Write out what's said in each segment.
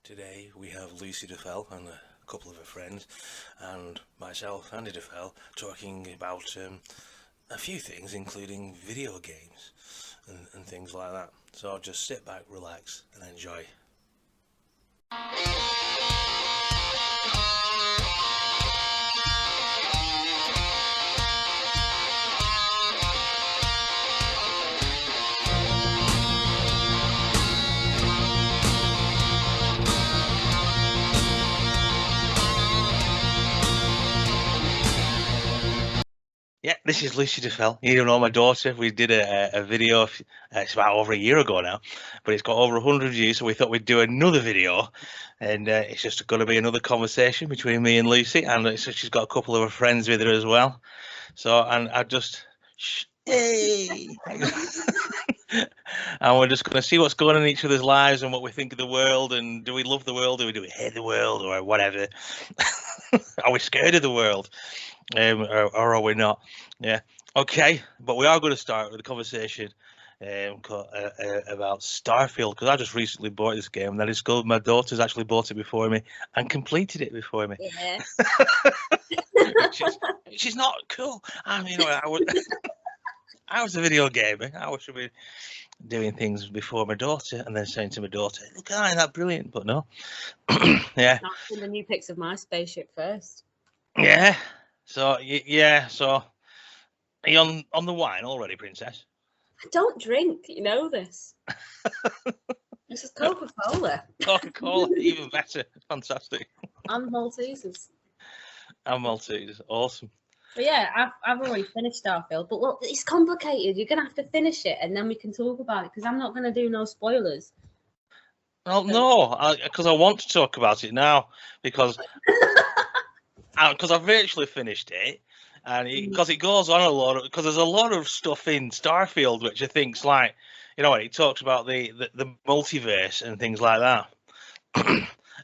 Today we have Lucy Duffell and a couple of her friends and myself, Andy Duffell, talking about a few things, including video games and things like that. So just sit back, relax and enjoy. Yeah, this is Lucy Duffell. You know my daughter. We did a video. It's about over a year ago now, but it's got over 100 views. So we thought we'd do another video, and it's just going to be another conversation between me and Lucy. And so she's got a couple of her friends with her as well. So and I just, hey, and we're just going to see what's going on in each other's lives and what we think of the world. And do we love the world? Do we hate the world, or whatever? Are we scared of the world? Or are we not? Yeah. Okay, but we are going to start with a conversation about Starfield, because I just recently bought this game, and that is good. My daughter's actually bought it before me and completed it before me. Yeah. which is not cool. I mean, I was a video gamer. I should be doing things before my daughter, and then saying to my daughter, "Look, isn't that brilliant?" But no. Yeah. I've seen the new pics of my spaceship first. Yeah. So yeah. So are you on the wine already, Princess? I don't drink. You know this. This is Coca-Cola. Coca-Cola, even better. Fantastic. And Maltesers. And Maltesers, awesome. But yeah, I've already finished Starfield. But look, it's complicated. You're gonna have to finish it, and then we can talk about it, because I'm not gonna do no spoilers. Well, no, because I want to talk about it now, because I've virtually finished it, and because it goes on a lot, because there's a lot of stuff in Starfield which I think's like, you know, it talks about the multiverse and things like that,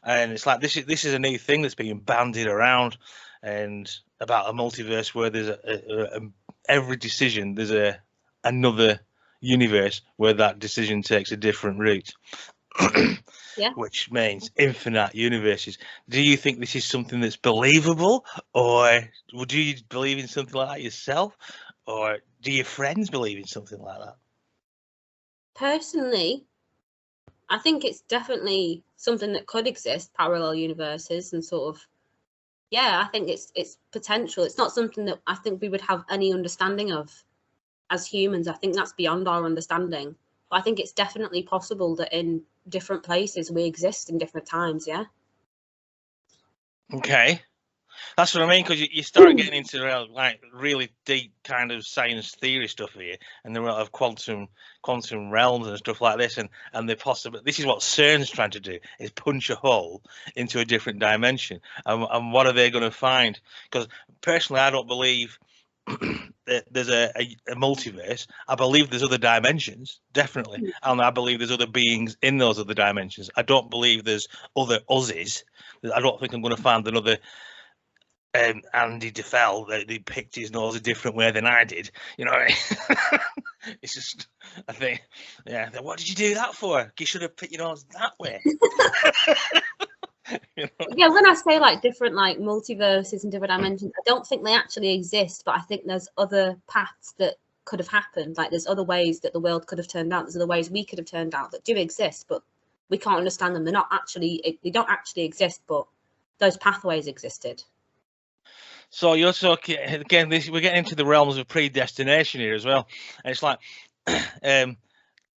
and it's like this is a new thing that's being bandied around, and about a multiverse where there's every decision there's another universe where that decision takes a different route. Yeah. Which means infinite universes. Do you think this is something that's believable, or do you believe in something like that yourself, or do your friends believe in something like that? Personally, I think it's definitely something that could exist, parallel universes, and sort of, yeah, I think it's potential. It's not something that I think we would have any understanding of as humans. I think that's beyond our understanding. But I think it's definitely possible that in different places we exist in different times. Yeah. Okay, that's what I mean, because you start getting into like really deep kind of science theory stuff here, and the world of quantum realms and stuff like this, and the possible. This is what CERN's trying to do, is punch a hole into a different dimension. And what are they going to find? Because personally, I don't believe that there's a multiverse. I believe there's other dimensions, definitely, and I believe there's other beings in those other dimensions. I don't believe there's other uses. I don't think I'm going to find another Andy Duffell that he picked his nose a different way than I did. You know what I mean? It's just, I think, yeah. What did you do that for? You should have picked your nose that way. You know? Yeah, when I say like different like multiverses and different dimensions, I don't think they actually exist, but I think there's other paths that could have happened. Like there's other ways that the world could have turned out. There's other ways we could have turned out that do exist, but we can't understand them. They don't actually exist, but those pathways existed. So you're talking again. We're getting into the realms of predestination here as well. And it's like,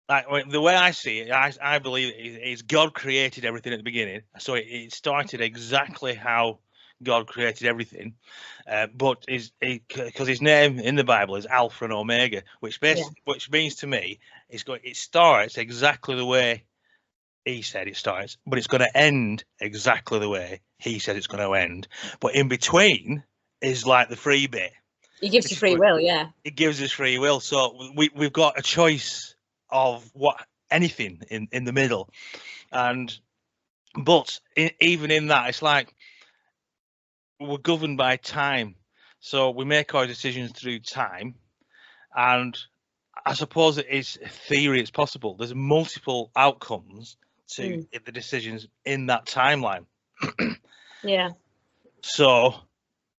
like the way I see it, I believe is God created everything at the beginning. So it started exactly how God created everything, but because his name in the Bible is Alpha and Omega, which means to me it starts exactly the way he said it starts, but it's going to end exactly the way he said it's going to end. But in between is like the free bit. It gives you free will, yeah. It gives us free will. So we've got a choice of anything in the middle, but even in that, it's like we're governed by time. So we make our decisions through time, and I suppose it is theory. It's possible. There's multiple outcomes to the decisions in that timeline. Yeah. So,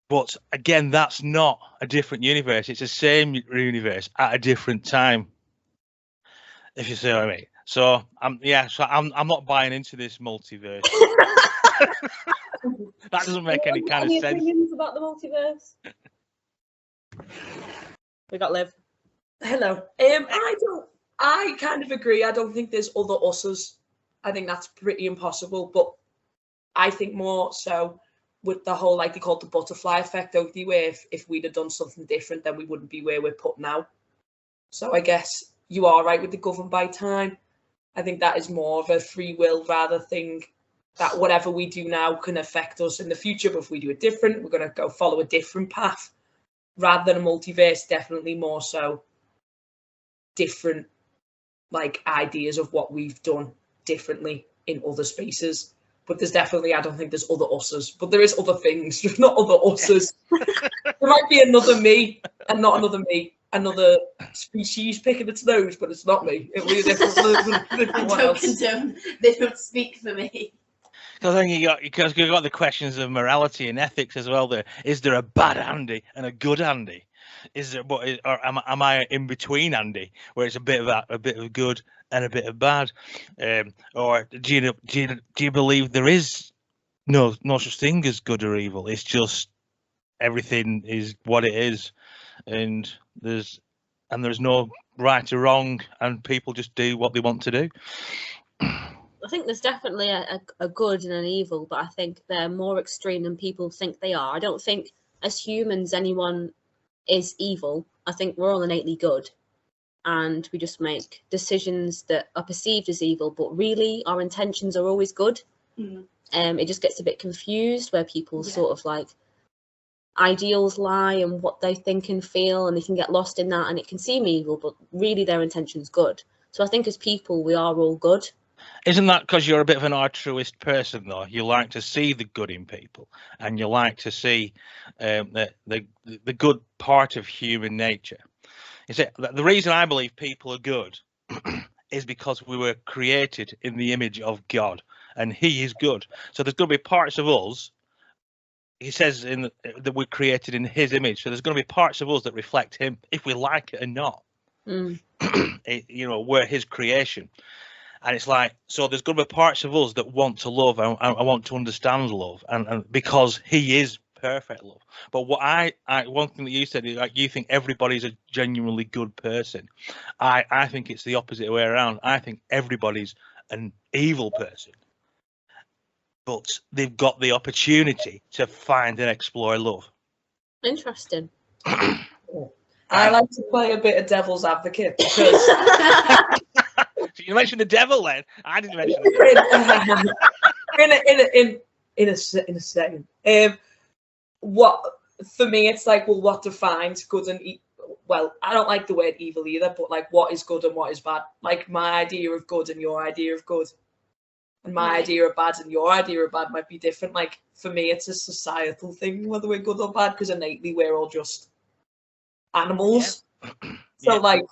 but again, that's not a different universe. It's the same universe at a different time. If you see what I mean. So I'm not buying into this multiverse. That doesn't make any kind of sense. Any opinions about the multiverse? We got Liv. Hello. I kind of agree. I don't think there's other us's. I think that's pretty impossible. But I think more so with the whole, like they call it the butterfly effect, don't they? Where if we'd have done something different, then we wouldn't be where we're put now. So I guess you are right with the governed by time. I think that is more of a free will rather thing, that whatever we do now can affect us in the future. But if we do it different, we're going to go follow a different path. Rather than a multiverse, definitely more so different like ideas of what we've done differently in other spaces. But there's definitely, I don't think there's other us's, but there is other things, just not other us's. There might be another me and not another me, another species picking its nose, but it's not me. It'll be a different one else. They don't speak for me. Because then you got the questions of morality and ethics as well. There is there a bad Andy and a good Andy? Is there, or am I in between Andy, where it's a bit of good and a bit of bad? Or do you believe there is no such thing as good or evil? It's just everything is what it is, and there's no right or wrong, and people just do what they want to do. I think there's definitely a good and an evil, but I think they're more extreme than people think they are. I don't think as humans anyone is evil. I think we're all innately good, and we just make decisions that are perceived as evil, but really our intentions are always good. It just gets a bit confused where people sort of like ideals lie and what they think and feel, and they can get lost in that, and it can seem evil, but really their intention's good. So I think as people we are all good. Isn't that because you're a bit of an altruist person, though? You like to see the good in people, and you like to see the good part of human nature. Is it the reason I believe people are good is because we were created in the image of God, and He is good. So there's going to be parts of us. He says that we're created in His image. So there's going to be parts of us that reflect Him, if we like it or not. We're His creation. And it's like, so there's going to be parts of us that want to love and want to understand love, and because He is perfect love. But what one thing that you said is like you think everybody's a genuinely good person. I think it's the opposite way around. I think everybody's an evil person, but they've got the opportunity to find and explore love. Interesting. I like to play a bit of devil's advocate because. So you mentioned the devil, then. I didn't mention the devil. in a second. What for me, it's like, well, what defines good and well, I don't like the word evil either, but like, what is good and what is bad? Like my idea of good and your idea of good, and my idea of bad and your idea of bad might be different. Like for me, it's a societal thing whether we're good or bad, because innately we're all just animals. Yeah. So like.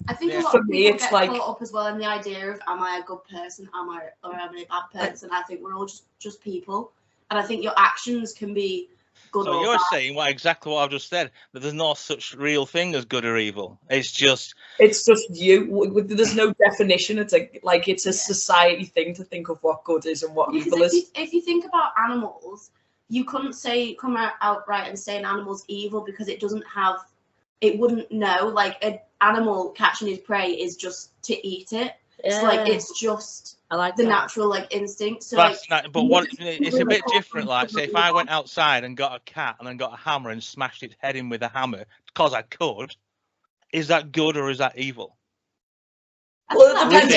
I think a lot of people get caught up as well in the idea of, am I a good person? Am I a bad person? I think we're all just people. And I think your actions can be good or bad. So you're saying exactly what I've just said, that there's no such real thing as good or evil. It's just you. There's no definition. It's it's a society thing to think of what good is and what evil is. If you think about animals, you couldn't come out outright and say an animal's evil because it wouldn't know. Like an animal catching his prey is just to eat it. Yeah. So like it's just the natural instinct. So it's a bit different. Like say if I went outside and got a cat and then got a hammer and smashed its head in with a hammer because I could, is that good or is that evil? Well, it depends.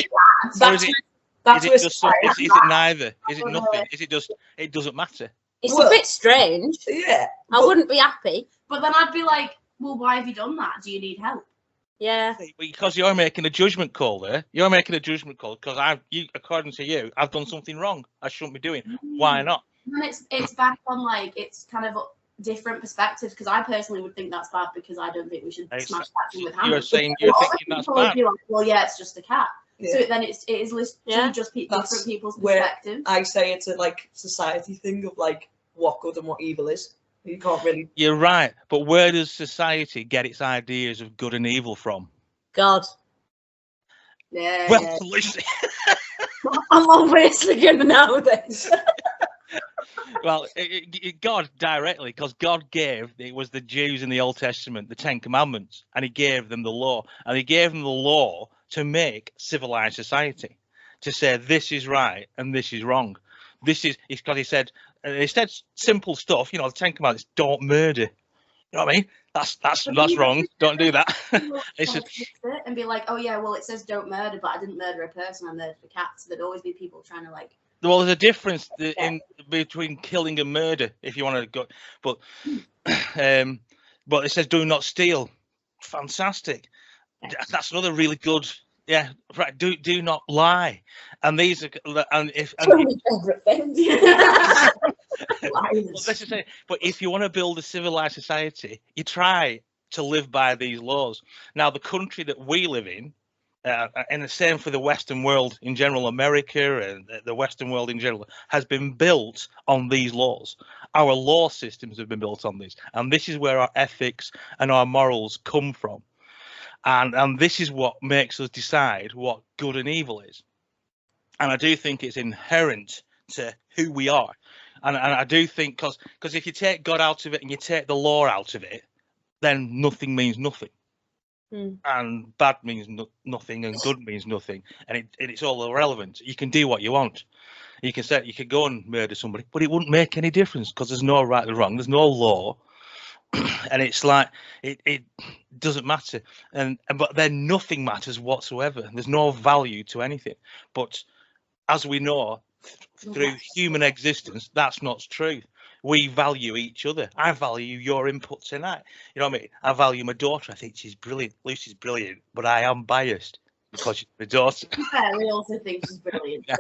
Is it neither? Is it nothing? Is it just it doesn't matter? It's a bit strange. Yeah, I wouldn't be happy. But then I'd be like, well, why have you done that? Do you need help? Yeah. Because you're making a judgment call there. You're making a judgment call because according to you, I've done something wrong. I shouldn't be doing. Why not? And it's back on it's kind of different perspectives, because I personally would think that's bad because I don't think we should smash cats with hammers. You're thinking that's bad. Well, yeah, it's just a cat. So then it is literally just That's different people's where perspectives. I say it's a like society thing of like what good and what evil is. You can't really. You're right, but where does society get its ideas of good and evil from? God. Yeah. Well, yeah. Lucy. I'm obviously going to know this. Well, God directly, because God it was the Jews in the Old Testament, the Ten Commandments, and he gave them the law. And he gave them the law to make civilized society, to say this is right and this is wrong. This is, because he said simple stuff, the Ten Commandments, don't murder. You know what I mean? That's wrong. Don't do that. It's just, and be like, oh yeah, well it says don't murder, but I didn't murder a person, I murdered a cat. So there'd always be people trying to like. well, there's a difference between killing and murder, if you want to go, but it says do not steal. Fantastic. That's another really good. Yeah, right. Do not lie, and these are and if. But if you want to build a civilized society, you try to live by these laws. Now, the country that we live in, and the same for the Western world in general, America and the Western world in general, has been built on these laws. Our law systems have been built on these, and this is where our ethics and our morals come from. And this is what makes us decide what good and evil is. And I do think it's inherent to who we are. And I do think because if you take God out of it and you take the law out of it, then nothing means nothing. And bad means nothing and good means nothing. And it's all irrelevant. You can do what you want. You can go and murder somebody, but it wouldn't make any difference because there's no right or wrong. There's no law. And it's like it doesn't matter, but then nothing matters whatsoever. There's no value to anything. But as we know through human existence, that's not true. We value each other. I value your input tonight. You know what I mean? I value my daughter. I think she's brilliant. Lucy's brilliant, but I am biased because she's my daughter. Yeah, we also think she's brilliant. So.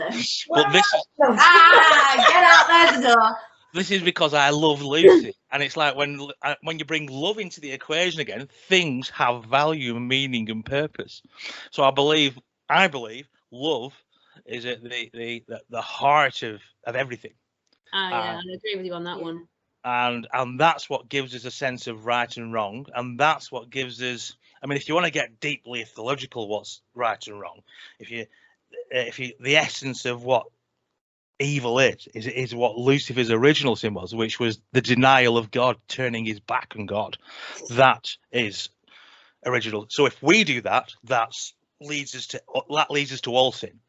But this is get out there the door. This is because I love Lucy, and it's like when you bring love into the equation again, things have value, meaning, and purpose. So I believe love is at the heart of everything. Yeah, I agree with you on that one. And that's what gives us a sense of right and wrong, and that's what gives us. I mean, if you want to get deeply theological, what's right and wrong? If you the essence of what evil is what Lucifer's original sin was, which was the denial of God, turning his back on God. That is original. So if we do that, that leads us to all sin.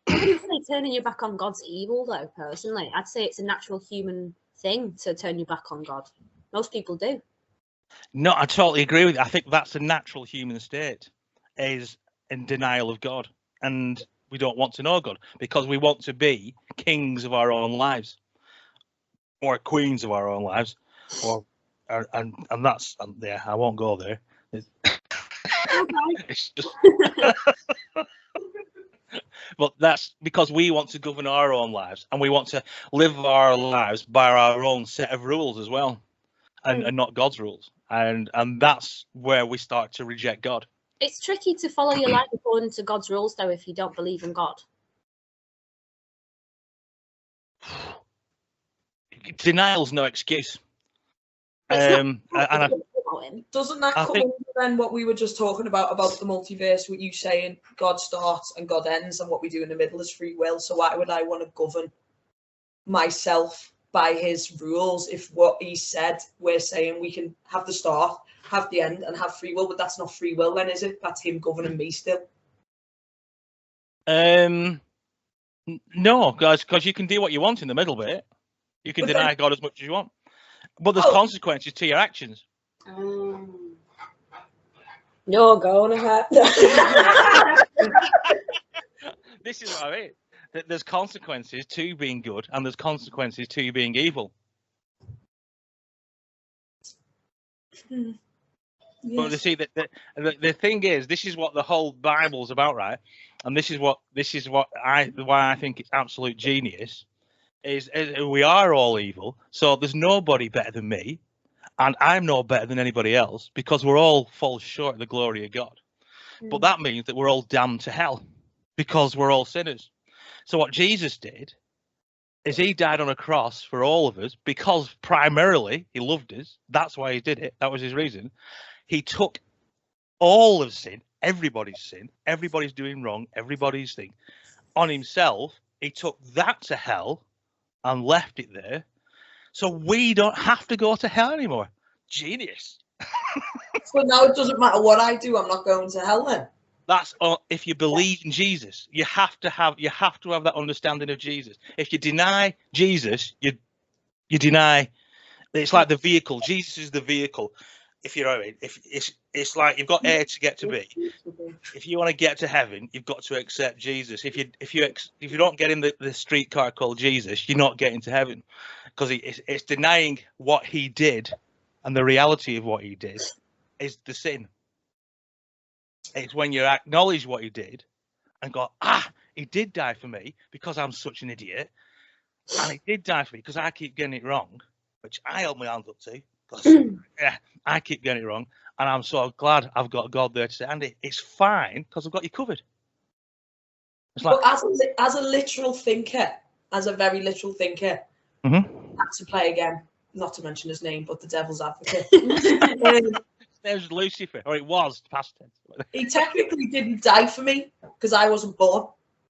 I wouldn't say turning your back on God's evil, though. Personally, I'd say it's a natural human thing to turn your back on God. Most people do. No, I totally agree with you. I think that's a natural human state, is in denial of God, and we don't want to know God because we want to be kings of our own lives or queens of our own lives, and that's I won't go there. It's just, but that's because we want to govern our own lives and we want to live our lives by our own set of rules as well, and not God's rules, and that's where we start to reject God. It's tricky to follow your life according to God's rules, though, if you don't believe in God. Denial's no excuse. Doesn't that come under then what we were just talking about the multiverse, with you saying God starts and God ends, and what we do in the middle is free will? So why would I want to govern myself by his rules if what he said, we're saying we can have the start, have the end, and have free will? But that's not free will then, is it? That's him governing me still. No, guys, because you can do what you want in the middle bit. You can deny God as much as you want, but there's consequences to your actions. You're going to have. This is what I mean. There's consequences to being good, and there's consequences to being evil. Yes. But you see, the thing is, this is what the whole Bible's about, right? And this is why I think it's absolute genius. Is we are all evil, so there's nobody better than me, and I'm no better than anybody else because we're all fall short of the glory of God. But that means that we're all damned to hell because we're all sinners. So what Jesus did is he died on a cross for all of us because primarily he loved us. That's why he did it. That was his reason. He took all of sin, everybody's doing wrong, everybody's thing on himself. He took that to hell and left it there. So we don't have to go to hell anymore. Genius. So now it doesn't matter what I do, I'm not going to hell then. That's if you believe in Jesus. You have to have that understanding of Jesus. If you deny Jesus, you deny. It's like the vehicle. Jesus is the vehicle. If you know what I mean. If it's like you've got A to get to B. If you want to get to heaven, you've got to accept Jesus. If you don't get in the streetcar called Jesus, you're not getting to heaven, because it's denying what he did, and the reality of what he did is the sin. It's when you acknowledge what he did and go, he did die for me because I'm such an idiot, and he did die for me because I keep getting it wrong, which I hold my hands up to. Yeah, I keep getting it wrong, and I'm so glad I've got God there to say, Andy, it's fine because I've got you covered. It's like, but as a literal thinker, as a very literal thinker, to play again, not to mention his name, but the devil's advocate. There's Lucifer, or it was past tense. He technically didn't die for me because I wasn't born.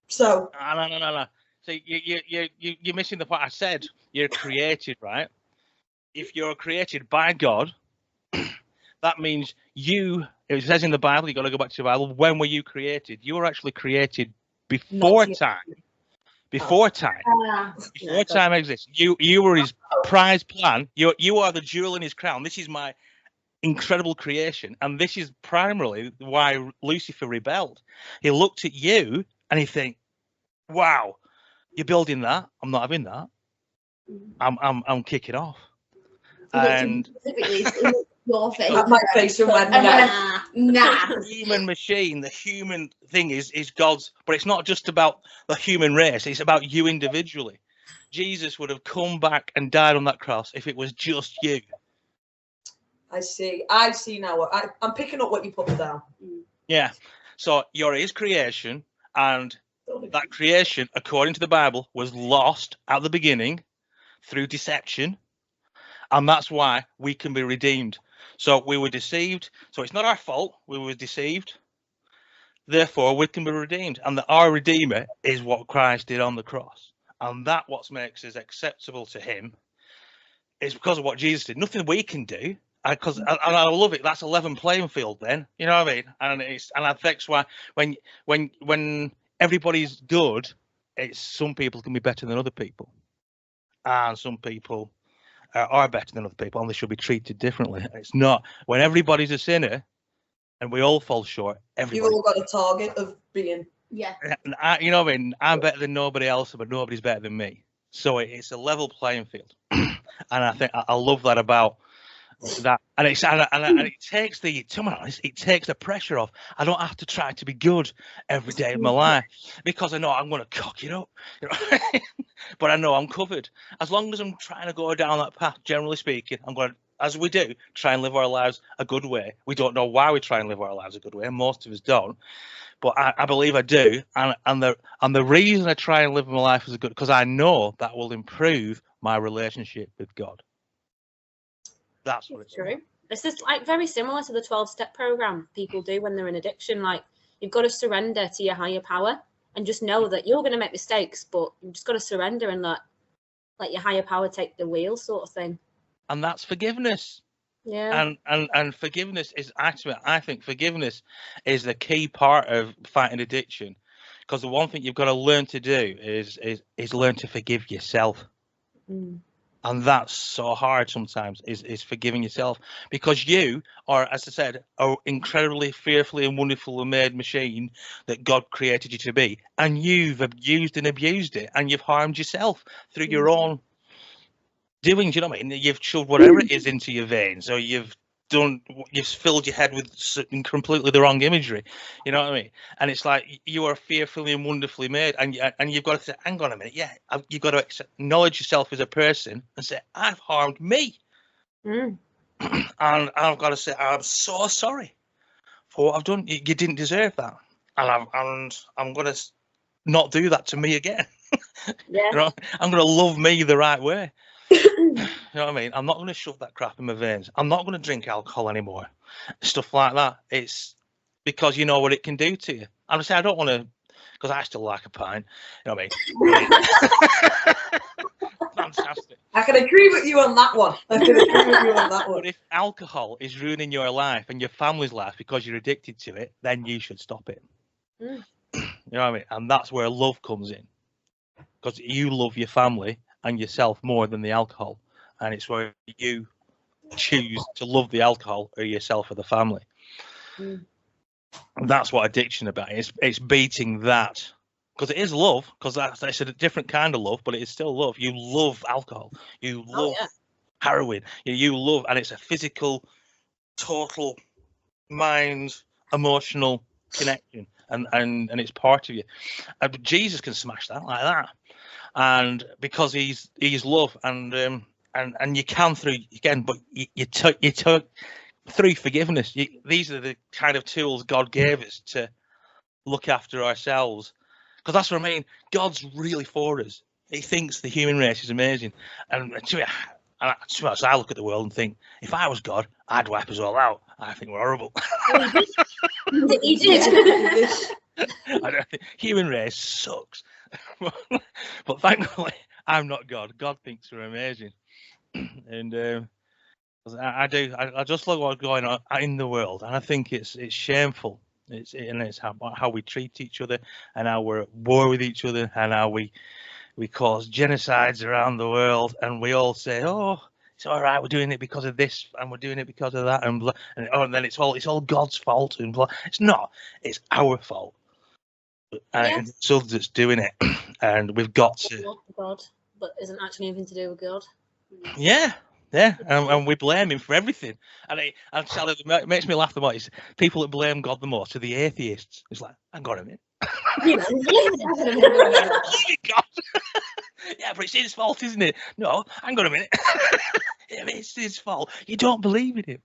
So no. So you're missing the point. I said you're created, right? If you're created by God, that means it says in the Bible, you've got to go back to the Bible, when were you created? You were actually created before time. Before time. Before time exists. You were his prize plan. You are the jewel in his crown. This is my incredible creation, and this is primarily why Lucifer rebelled. He looked at you and he think, wow, you're building that, I'm not having that, I'm kicking off. And your face, my face and went, nah. The human machine, the human thing is God's, but it's not just about the human race, it's about you individually. Jesus would have come back and died on that cross if it was just you. I see now. I'm picking up what you put down. Yeah. So you're his creation, and that creation, according to the Bible, was lost at the beginning through deception. And that's why we can be redeemed. So we were deceived. So it's not our fault. We were deceived. Therefore, we can be redeemed. And our Redeemer is what Christ did on the cross. And that what makes us acceptable to him is because of what Jesus did. Nothing we can do. And I love it. That's a level playing field. Then you know what I mean. And I think why when everybody's good, some people can be better than other people, and some people are better than other people, and they should be treated differently. It's not when everybody's a sinner, and we all fall short. You've all got a target of being. Yeah. And you know what I mean. I'm better than nobody else, but nobody's better than me. So it's a level playing field, and I think I love that about that. And it takes it takes the pressure off. I don't have to try to be good every day of my life because I know I'm going to cock it up, you know? But I know I'm covered as long as I'm trying to go down that path. Generally speaking, I'm going to, as we do, try and live our lives a good way. We don't know why we try and live our lives a good way, and most of us don't. But I believe I do, and the reason I try and live my life as a good, because I know that will improve my relationship with God. That's what it's true. about. This is like very similar to the 12-step program people do when they're in addiction. Like, you've got to surrender to your higher power and just know that you're going to make mistakes, but you've just got to surrender and let your higher power take the wheel, sort of thing. And that's forgiveness. Yeah. And forgiveness is actually, I think forgiveness is the key part of fighting addiction, because the one thing you've got to learn to do is learn to forgive yourself. And that's so hard sometimes, is forgiving yourself, because you are, as I said, an incredibly fearfully and wonderfully made machine that God created you to be, and you've abused and abused it, and you've harmed yourself through your own doing. You know what I mean? You've shoved whatever it is into your veins, or you've filled your head with completely the wrong imagery. You know what I mean? And it's like you are fearfully and wonderfully made, and you've got to say, hang on a minute, you've got to acknowledge yourself as a person and say, I've harmed me, and I've got to say, I'm so sorry for what I've done. You didn't deserve that, and I'm going to not do that to me again. Yeah. You know, I'm going to love me the right way. You know what I mean? I'm not going to shove that crap in my veins. I'm not going to drink alcohol anymore. Stuff like that. It's because you know what it can do to you. Honestly, I don't want to, because I still like a pint. You know what I mean? Fantastic. I can agree with you on that one. I can agree with you on that one. But if alcohol is ruining your life and your family's life because you're addicted to it, then you should stop it. Mm. You know what I mean? And that's where love comes in, because you love your family and yourself more than the alcohol, and it's where you choose to love the alcohol or yourself or the family. Mm. And that's what addiction about. It's beating that, because it is love, because that's a different kind of love, but it is still love. You love alcohol, you love heroin, you love, and it's a physical, total mind, emotional connection, and it's part of you. And Jesus can smash that like that, and because he's love, and you can through again, but you took through forgiveness. These are the kind of tools God gave us to look after ourselves, because that's what I mean. God's really for us. He thinks the human race is amazing, and to be honest, I look at the world and think, if I was God, I'd wipe us all out. I think we're horrible. He did. I don't think human race sucks. But thankfully, I'm not God. God thinks we're amazing, and I do. I just look what's going on in the world, and I think it's shameful. It's how we treat each other, and how we're at war with each other, and how we cause genocides around the world, and we all say, "Oh, it's all right. We're doing it because of this, and we're doing it because of that," and blah, and then it's all God's fault, and blah. It's not. It's our fault, and it's us that's doing it, and we've got to. God, but isn't actually anything to do with God. Yeah. Yeah, and we blame him for everything. And it makes me laugh the most. People that blame God the most are the atheists. It's like, hang on a minute. God. Yeah, but it's his fault, isn't it? No, hang on a minute. It's his fault. You don't believe in him.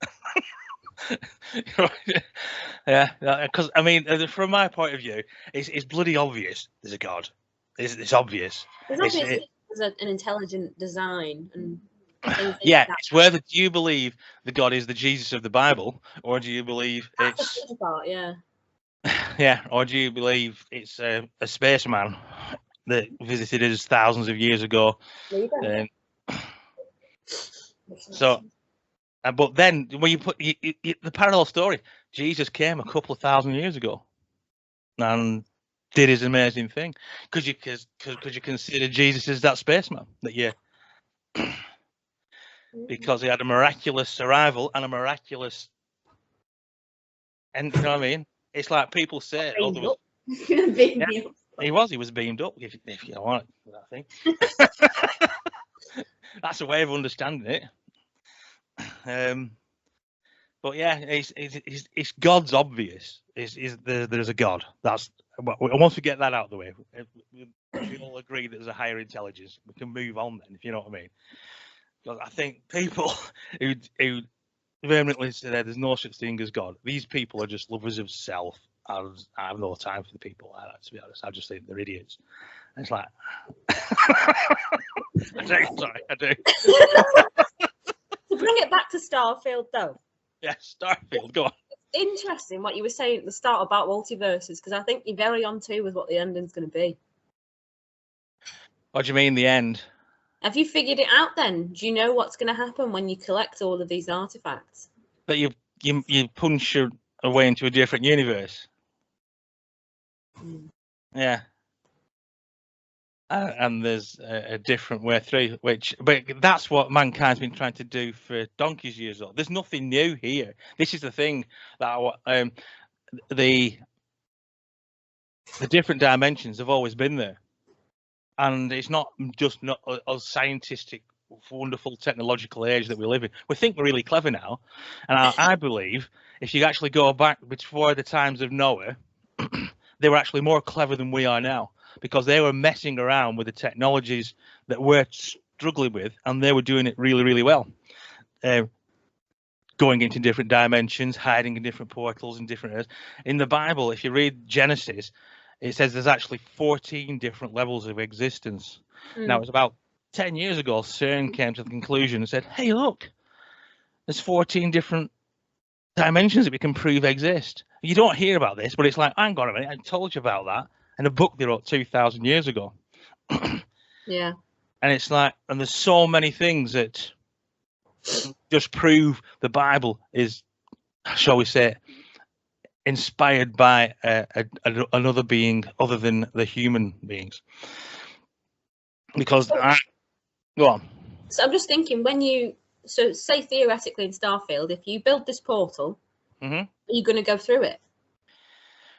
Yeah, because I mean, from my point of view, it's bloody obvious there's a God. It's obvious. It's obvious there's an intelligent design and. Yeah, it's whether do you believe the God is the Jesus of the Bible, or do you believe it's part, yeah, or do you believe it's a spaceman that visited us thousands of years ago? So, but then when you put the parallel story, Jesus came a couple of thousand years ago and did his amazing thing. Could you consider Jesus as that spaceman that you? Because he had a miraculous arrival and a miraculous, and you know what I mean. It's like people say, "Oh, there was." He was beamed up. If you want that thing, that's a way of understanding it. But yeah, it's God's obvious. There's a God. That's once we get that out of the way, we all agree that there's a higher intelligence. We can move on then, if you know what I mean. Because I think people who vehemently say there's no such thing as God, these people are just lovers of self. I have no time for the people like that, to be honest. I just think they're idiots. And it's like, I do. To bring it back to Starfield, though. Yeah, Starfield, go on. It's interesting what you were saying at the start about multiverses, because I think you're very on to with what the ending's going to be. What do you mean, the end? Have you figured it out then? Do you know what's going to happen when you collect all of these artifacts? That you punch your way into a different universe. Yeah. And there's a different way through, but that's what mankind's been trying to do for donkey's years old. There's nothing new here. This is the thing that the different dimensions have always been there. And it's not just a scientific, wonderful technological age that we live in. We think we're really clever now. And I believe if you actually go back before the times of Noah, they were actually more clever than we are now, because they were messing around with the technologies that we're struggling with, and they were doing it really, really well. Going into different dimensions, hiding in different portals and different areas. In the Bible, if you read Genesis, it says there's actually 14 different levels of existence. Now, it was about 10 years ago, CERN came to the conclusion and said, hey, look, there's 14 different dimensions that we can prove exist. You don't hear about this, but it's like, hang on a minute, I told you about that in a book they wrote 2,000 years ago. Yeah. And it's like, and there's so many things that just prove the Bible is, shall we say, inspired by another being other than the human beings. Because go on. So I'm just thinking, when you, so say theoretically in Starfield, if you build this portal, are you going to go through it?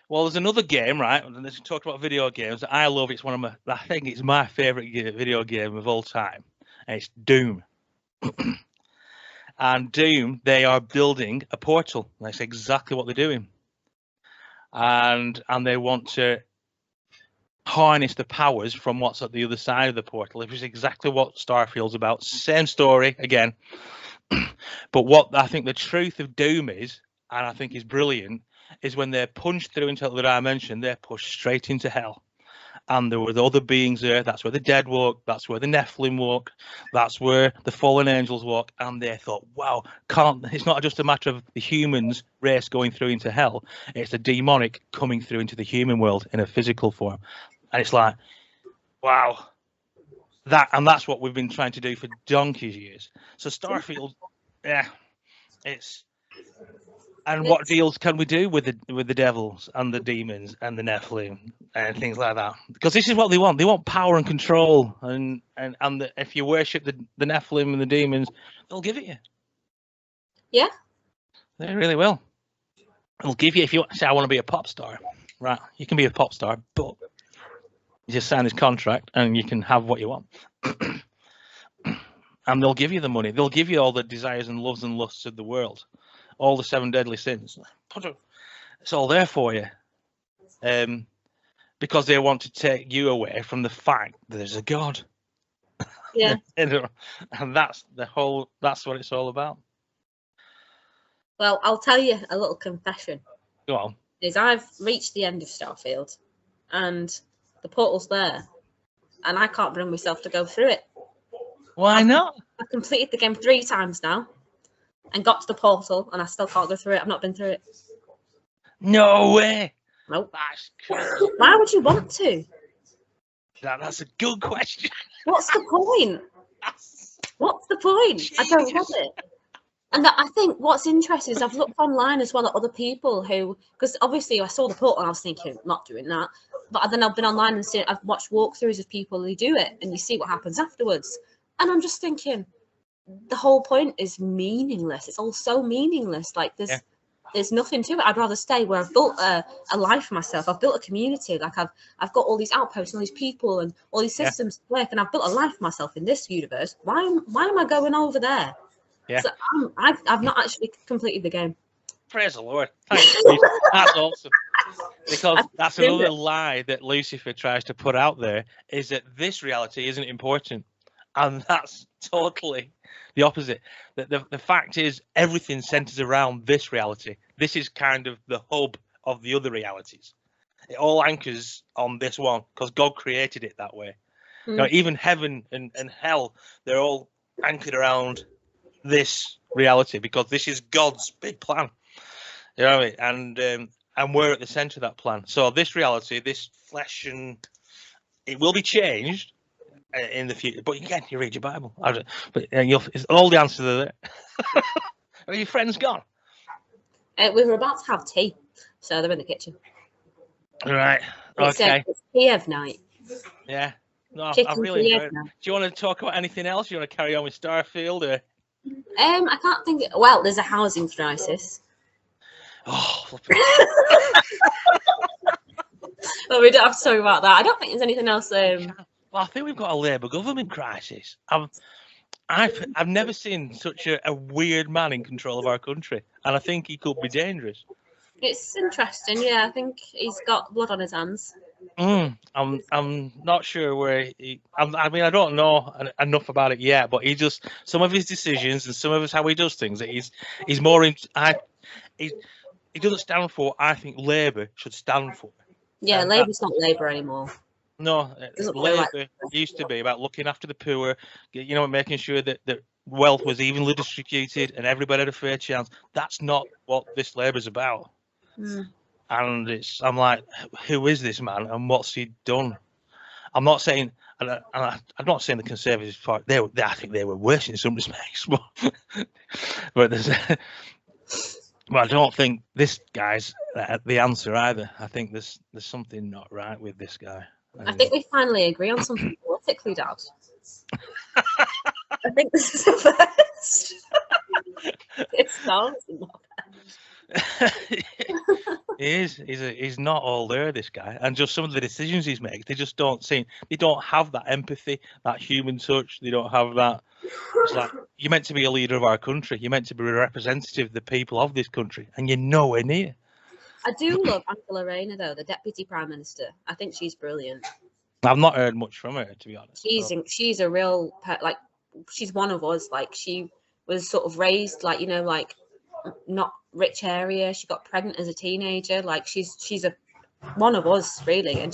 Well, there's another game, right? Let's talk about video games. I love. It's one of my. I think it's my favorite video game of all time, and it's Doom. And Doom, they are building a portal. That's exactly what they're doing. And they want to harness the powers from what's at the other side of the portal, which is exactly what Starfield's about. Same story again. But what I think the truth of Doom is, and I think is brilliant, is when they're punched through into the dimension, they're pushed straight into hell. And there were the other beings there. That's where the dead walk. That's where the Nephilim walk. That's where the fallen angels walk. And they thought, wow, it's not just a matter of the humans race going through into hell. It's the demonic coming through into the human world in a physical form. And it's like, wow. That's what we've been trying to do for donkey's years. So Starfield, yeah, it's. And what deals can we do with the devils and the demons and the Nephilim and things like that? Because this is what they want. They want power and control. And if you worship the Nephilim and the demons, they'll give it you. Yeah. They really will. They'll give you, if you say, I want to be a pop star. Right, you can be a pop star, but you just sign this contract and you can have what you want. And they'll give you the money. They'll give you all the desires and loves and lusts of the world. All the 7 deadly sins. It's all there for you. Because they want to take you away from the fact that there's a God. Yeah. And that's what it's all about. Well, I'll tell you a little confession. Go on. Is I've reached the end of Starfield and the portal's there and I can't bring myself to go through it. Why not? I've completed the game 3 times now. And got to the portal, and I still can't go through it. I've not been through it. No way. Nope. That's cool. Why would you want to? That's a good question. What's the point? What's the point? I don't get it. And I think what's interesting is I've looked online as well at other people who, because obviously I saw the portal and I was thinking, not doing that. But then I've been online and I've watched walkthroughs of people who do it, and you see what happens afterwards. And I'm just thinking, the whole point is meaningless. It's all so meaningless. Like there's nothing to it. I'd rather stay where I've built a life for myself. I've built a community. Like I've got all these outposts and all these people and all these systems to work, and I've built a life for myself in this universe. Why am I going over there? Yeah. So I've not actually completed the game. Praise the Lord. Thanks. That's awesome. Because that's another lie that Lucifer tries to put out there, is that this reality isn't important. And that's totally the opposite. The fact is, everything centers around this reality. This is kind of the hub of the other realities. It all anchors on this one because God created it that way. You know, even heaven and hell, they're all anchored around this reality because this is God's big plan. You know what I mean? And we're at the center of that plan. So this reality, this flesh, and it will be changed in the future, but again, you read your Bible. But it's all the answers are there. Are your friends gone? We were about to have tea, so they're in the kitchen. Right. Okay. It's Kiev night. Yeah. No, I Chicken really Kiev enjoyed it. night. Do you want to talk about anything else? You want to carry on with Starfield? Or? I can't think. Well, there's a housing crisis. Oh. Well, we don't have to talk about that. I don't think there's anything else. Well, I think we've got a Labour government crisis. I've never seen such a weird man in control of our country, and I think he could be dangerous. It's interesting, yeah. I think he's got blood on his hands. I'm not sure where he. I mean, I don't know enough about it yet, but he just some of his decisions and some of how he does things. That he's more in. He doesn't stand for what I think Labour should stand for. Yeah, Labour's not Labour anymore. No, Doesn't feel like Labour used to be about looking after the poor, you know, making sure that wealth was evenly distributed and everybody had a fair chance. That's not what this Labour's about. Mm. And I'm like, who is this man and what's he done? I'm not saying, I'm not saying the Conservative Party. I think they were worse in some respects, but there's. Well, I don't think this guy's the answer either. I think there's something not right with this guy. I think we finally agree on something politically, Dad. I think this is the first. It sounds not He's not all there, this guy, and just some of the decisions he's made, they just don't seem. They don't have that empathy, that human touch. They don't have that. It's like, you're meant to be a leader of our country. You're meant to be a representative of the people of this country, and you're nowhere near. I do love Angela Rayner, though, the Deputy Prime Minister. I think she's brilliant. I've not heard much from her, to be honest. She's a real, like, she's one of us. Like, she was sort of raised, like, you know, like, not rich area. She got pregnant as a teenager. Like, she's a one of us, really. And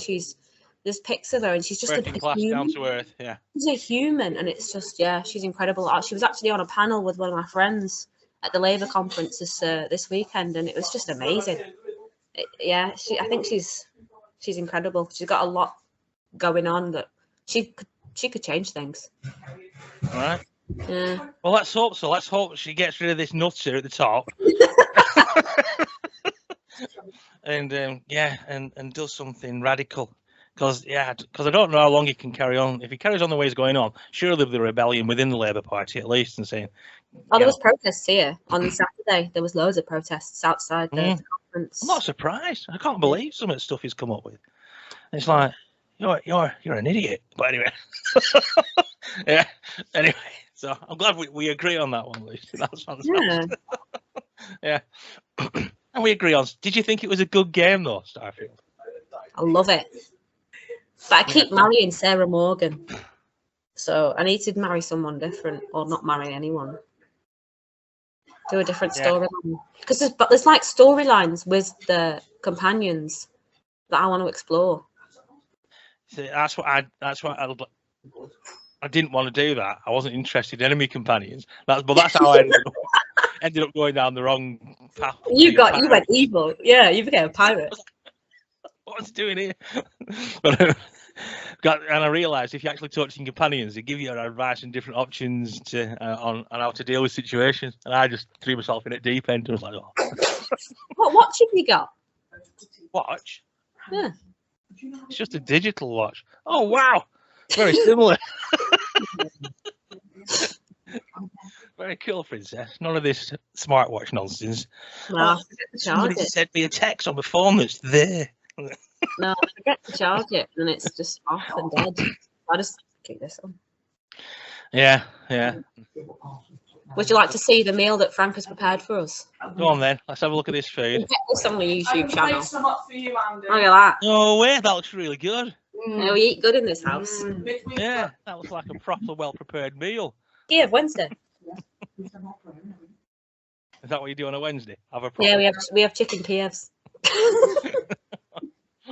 there's pics of her, and she's just working class, down to earth. Yeah, she's a human, and it's just, yeah, she's incredible. She was actually on a panel with one of my friends at the Labour conference this weekend, and it was just amazing. I think she's incredible. She's got a lot going on that she could change things. All right. Yeah. Well, let's hope so. Let's hope she gets rid of this nutter at the top. And and does something radical. Because I don't know how long he can carry on. If he carries on the way he's going on, surely there'll be a rebellion within the Labour Party at least, and saying. Oh, there was protests here on Saturday. There was loads of protests outside the conference. I'm not surprised. I can't believe some of the stuff he's come up with. It's like, you're an idiot. But anyway, yeah. Anyway, so I'm glad we agree on that one, Lucy. That's fantastic. Yeah. And we agree on. Did you think it was a good game though, Starfield? I love it. But I keep marrying Sarah Morgan, so I need to marry someone different, or not marry anyone. Do a different storyline, because there's like storylines with the companions that I want to explore. See, that's what I didn't want to do that. I wasn't interested in enemy companions. That's how I ended up going down the wrong path. You went evil. Yeah, you became a pirate. What was I doing here? And I realised if you actually talk to your companions, they give you advice and different options on how to deal with situations. And I just threw myself in at deep end and was like, oh. What watch have you got? Watch? Yeah. It's just a digital watch. Oh, wow. Very similar. Very cool, Princess. None of this smartwatch nonsense. No, somebody sent me a text on my phone that's there. No, I forget to charge it, and it's just off and dead. I just keep this on. Yeah. Would you like to see the meal that Frank has prepared for us? Go on then. Let's have a look at this food. Get this on the YouTube channel. Some up for you, Andy. Look at that. No way, that looks really good. We eat good in this house. Yeah, that looks like a proper, well-prepared meal. Yeah, Wednesday. Is that what you do on a Wednesday? Yeah, we have chicken Kievs.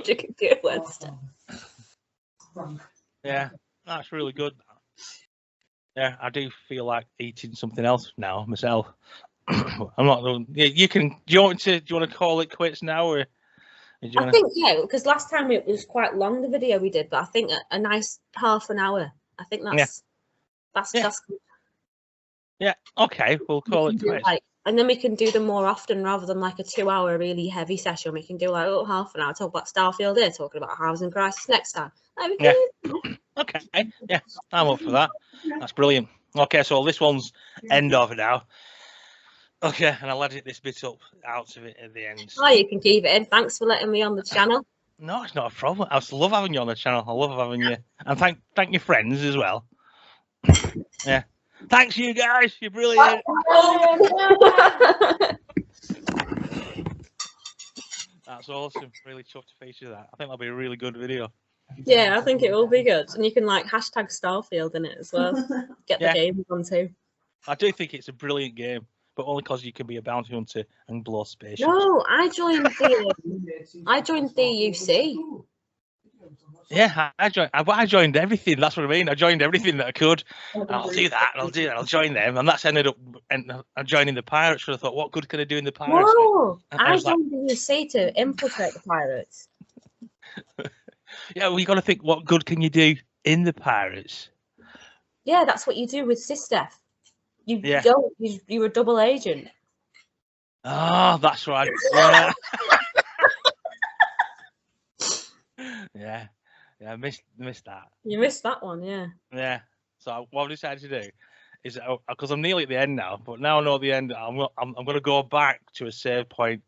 Chicken Kiev Wednesday. Yeah, that's really good. Yeah, I do feel like eating something else now myself. I'm not. You can. Do you want to call it quits now, or? I think because last time it was quite long, the video we did, but I think a nice half an hour. I think that's good. Yeah. Okay, we'll call it quits. And then we can do them more often rather than like a 2-hour really heavy session. We can do like half an hour, talk about Starfield here, talking about housing crisis next time. Okay. Yeah, I'm up for that. That's brilliant. Okay, so this one's end of it now. Okay, and I'll edit this bit out of it at the end. Oh, you can keep it in. Thanks for letting me on the channel. No, it's not a problem. I love having you on the channel. I love having you. And thank your friends as well. Yeah. Thanks, you guys. You're brilliant. That's awesome. Really tough to feature that. I think that'll be a really good video. Yeah, I think it will be good. And you can like hashtag Starfield in it as well. Get the games on too. I do think it's a brilliant game. but only because you can be a bounty hunter and blow spaceships. No, I joined the UC. Yeah, I joined everything. That's what I mean. I joined everything that I could. And I'll do that. And I'll do that. I'll join them, and that's ended up joining the pirates. So I thought, what good can I do in the pirates? No, I was like, joined the UC to infiltrate the pirates. yeah, well, you got to think, what good can you do in the pirates? Yeah, that's what you do with SysDef. You Yeah. don't. You're a double agent. Oh, that's right. Yeah. yeah. Yeah, I missed that. You missed that one, yeah. Yeah. So what I've decided to do is, because I'm nearly at the end now, but now I know the end, I'm going to go back to a save point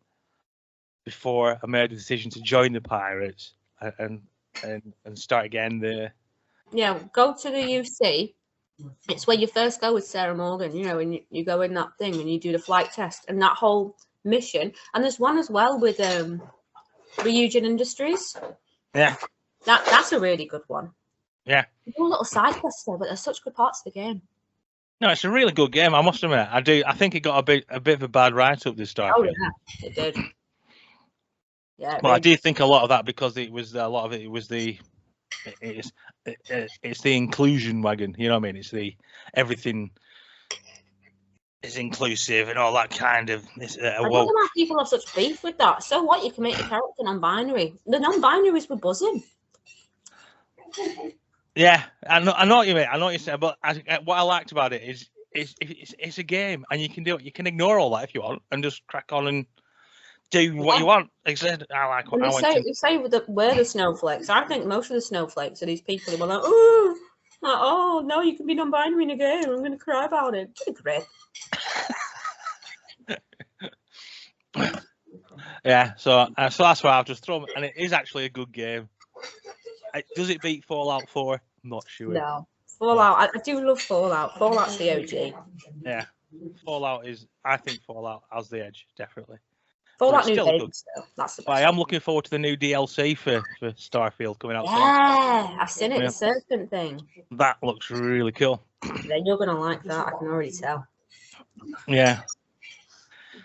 before I made the decision to join the pirates and start again there. Yeah, go to the UC. It's where you first go with Sarah Morgan, you know, and you go in that thing and you do the flight test and that whole mission. And there's one as well with Ryujin Industries. Yeah. That's a really good one. Yeah. There's all little side quests there, but there's such good parts of the game. No, it's a really good game, I must admit. I think it got a bit of a bad write-up this time. Oh, yeah, it did. Yeah. Well, I do think a lot of that because it was a lot of it was it's the inclusion wagon, you know what I mean? It's the everything is inclusive and all that kind of. I don't know why people have such beef with that. So what? You can make your character non-binary. The non-binaries were buzzing. Yeah, I know what you mean. I know what you're saying, but what I liked about it is it's a game and you can do it. You can ignore all that if you want and just crack on and do what you want. Exactly. I like what You say we're the snowflakes. I think most of the snowflakes are these people who are like, oh no, you can be non-binary in a game. I'm going to cry about it. Great. Yeah, so that's why I've just thrown, and it is actually a good game. Does it beat Fallout 4? I'm not sure. No, Fallout. I do love Fallout. Fallout's the OG. Yeah, I think Fallout has the edge, definitely. Fallout New Vegas, though. That's the best. I am looking forward to the new DLC for Starfield coming out. Yeah, I've seen it. The serpent thing. That looks really cool. Yeah, you're gonna like that. I can already tell. Yeah.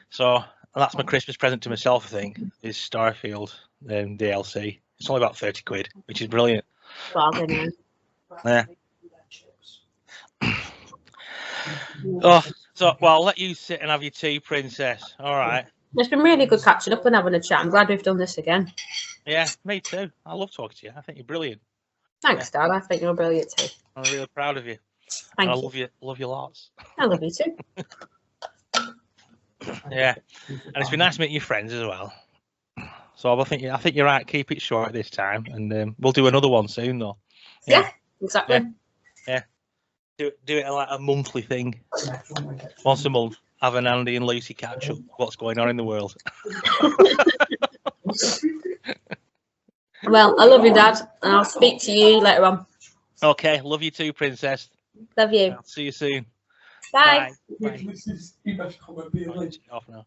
So that's my Christmas present to myself, I think, is Starfield DLC. It's only about 30 quid, which is brilliant. Bargain, yeah. Oh, so well, I'll let you sit and have your tea, Princess. All right. It's been really good catching up and having a chat. I'm glad we've done this again. Yeah, me too. I love talking to you. I think you're brilliant. Thanks, Dad. I think you're brilliant too. I'm really proud of you. Thank you. I love you lots. I love you too. Yeah, and it's been nice meeting your friends as well. So I think you're right. Keep it short this time, and we'll do another one soon, though. Yeah, exactly. Yeah. Do it like a monthly thing. Once a month, have an Andy and Lucy catch up. What's going on in the world? Well, I love you, Dad, and I'll speak to you later on. Okay, love you too, Princess. Love you. I'll see you soon. Bye. Bye. Bye. Off now.